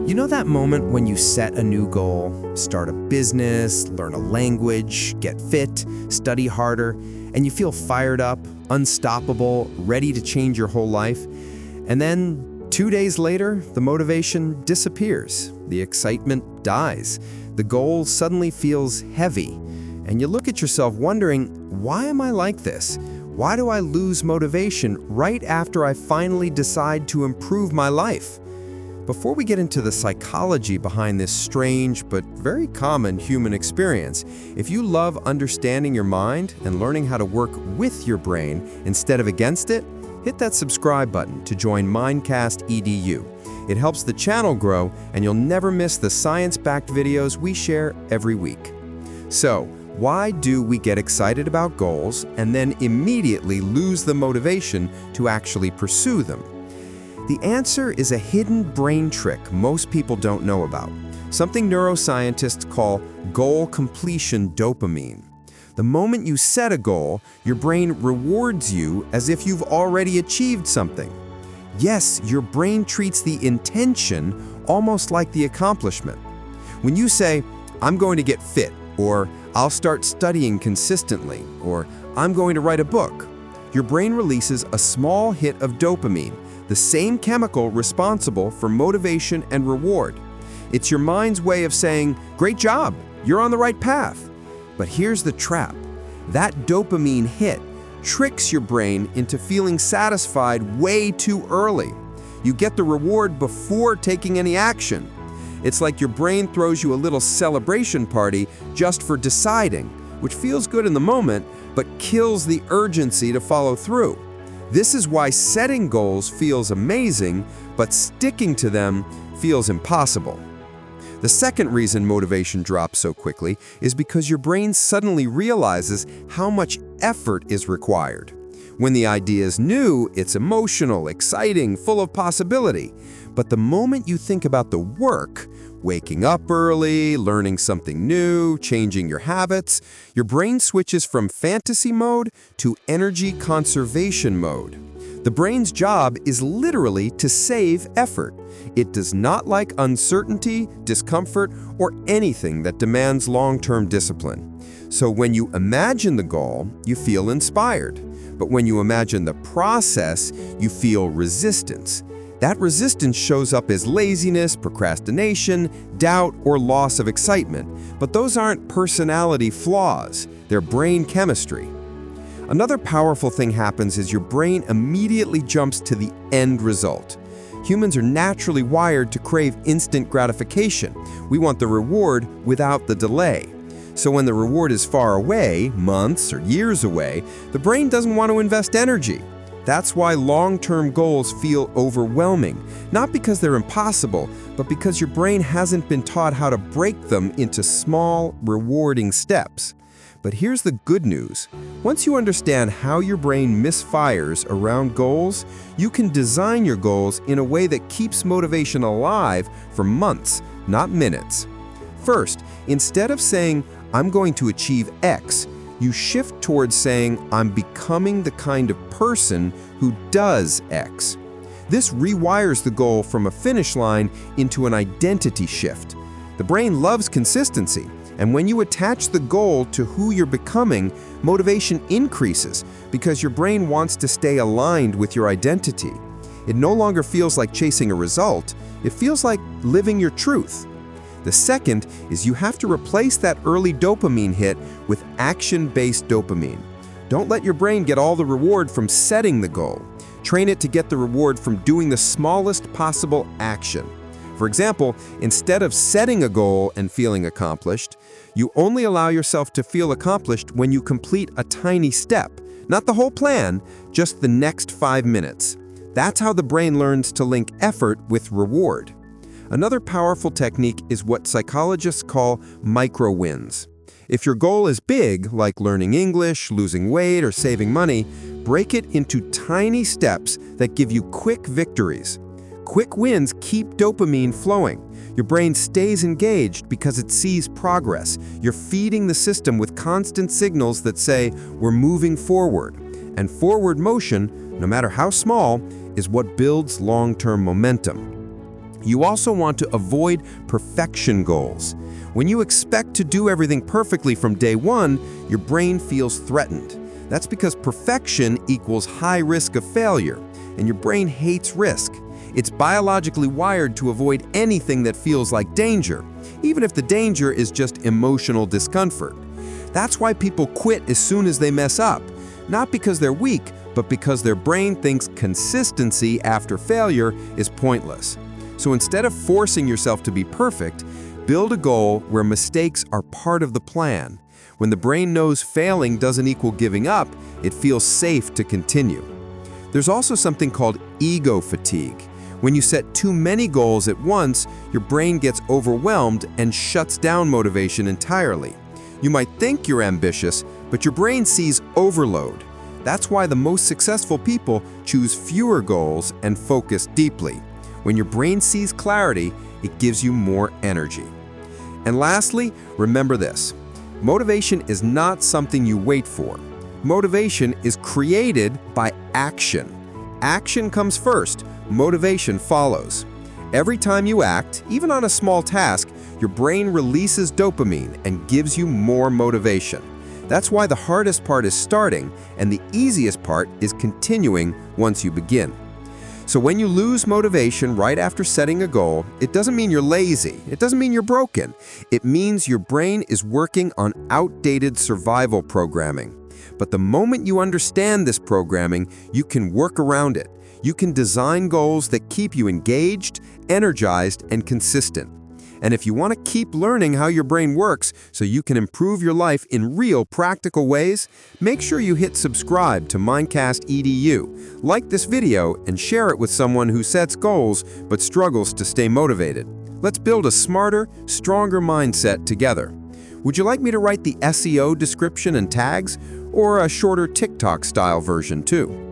You know that moment when you set a new goal, start a business, learn a language, get fit, study harder, and you feel fired up, unstoppable, ready to change your whole life? And then 2 days later, the motivation disappears, the excitement dies, the goal suddenly feels heavy, and you look at yourself wondering, why am I like this? Why do I lose motivation right after I finally decide to improve my life? Before we get into the psychology behind this strange but very common human experience, if you love understanding your mind and learning how to work with your brain instead of against it, hit that subscribe button to join MindCast EDU. It helps the channel grow, and you'll never miss the science-backed videos we share every week. So, why do we get excited about goals and then immediately lose the motivation to actually pursue them? The answer is a hidden brain trick most people don't know about, something neuroscientists call goal completion dopamine. The moment you set a goal, your brain rewards you as if you've already achieved something. Yes, your brain treats the intention almost like the accomplishment. When you say, "I'm going to get fit," or "I'll start studying consistently," or "I'm going to write a book," your brain releases a small hit of dopamine, the same chemical responsible for motivation and reward. It's your mind's way of saying, "Great job, you're on the right path." But here's the trap. That dopamine hit tricks your brain into feeling satisfied way too early. You get the reward before taking any action. It's like your brain throws you a little celebration party just for deciding, which feels good in the moment, but kills the urgency to follow through. This is why setting goals feels amazing, but sticking to them feels impossible. The second reason motivation drops so quickly is because your brain suddenly realizes how much effort is required. When the idea is new, it's emotional, exciting, full of possibility. But the moment you think about the work, waking up early, learning something new, changing your habits, your brain switches from fantasy mode to energy conservation mode. The brain's job is literally to save effort. It does not like uncertainty, discomfort, or anything that demands long-term discipline. So when you imagine the goal, you feel inspired. But when you imagine the process, you feel resistance. That resistance shows up as laziness, procrastination, doubt, or loss of excitement. But those aren't personality flaws, they're brain chemistry. Another powerful thing happens is your brain immediately jumps to the end result. Humans are naturally wired to crave instant gratification. We want the reward without the delay. So when the reward is far away, months or years away, the brain doesn't want to invest energy. That's why long-term goals feel overwhelming, not because they're impossible, but because your brain hasn't been taught how to break them into small, rewarding steps. But here's the good news. Once you understand how your brain misfires around goals, you can design your goals in a way that keeps motivation alive for months, not minutes. First, instead of saying, "I'm going to achieve X," you shift towards saying, "I'm becoming the kind of person who does X." This rewires the goal from a finish line into an identity shift. The brain loves consistency, and when you attach the goal to who you're becoming, motivation increases because your brain wants to stay aligned with your identity. It no longer feels like chasing a result, it feels like living your truth. The second is you have to replace that early dopamine hit with action-based dopamine. Don't let your brain get all the reward from setting the goal. Train it to get the reward from doing the smallest possible action. For example, instead of setting a goal and feeling accomplished, you only allow yourself to feel accomplished when you complete a tiny step. Not the whole plan, just the next 5 minutes. That's how the brain learns to link effort with reward. Another powerful technique is what psychologists call micro-wins. If your goal is big, like learning English, losing weight, or saving money, break it into tiny steps that give you quick victories. Quick wins keep dopamine flowing. Your brain stays engaged because it sees progress. You're feeding the system with constant signals that say, "We're moving forward." And forward motion, no matter how small, is what builds long-term momentum. You also want to avoid perfection goals. When you expect to do everything perfectly from day one, your brain feels threatened. That's because perfection equals high risk of failure, and your brain hates risk. It's biologically wired to avoid anything that feels like danger, even if the danger is just emotional discomfort. That's why people quit as soon as they mess up, not because they're weak, but because their brain thinks consistency after failure is pointless. So instead of forcing yourself to be perfect, build a goal where mistakes are part of the plan. When the brain knows failing doesn't equal giving up, it feels safe to continue. There's also something called ego fatigue. When you set too many goals at once, your brain gets overwhelmed and shuts down motivation entirely. You might think you're ambitious, but your brain sees overload. That's why the most successful people choose fewer goals and focus deeply. When your brain sees clarity, it gives you more energy. And lastly, remember this. Motivation is not something you wait for. Motivation is created by action. Action comes first, motivation follows. Every time you act, even on a small task, your brain releases dopamine and gives you more motivation. That's why the hardest part is starting, and the easiest part is continuing once you begin. So when you lose motivation right after setting a goal, it doesn't mean you're lazy. It doesn't mean you're broken. It means your brain is working on outdated survival programming. But the moment you understand this programming, you can work around it. You can design goals that keep you engaged, energized, and consistent. And if you want to keep learning how your brain works so you can improve your life in real practical ways, make sure you hit subscribe to MindCast EDU, like this video, and share it with someone who sets goals but struggles to stay motivated. Let's build a smarter, stronger mindset together. Would you like me to write the SEO description and tags, or a shorter TikTok-style version too?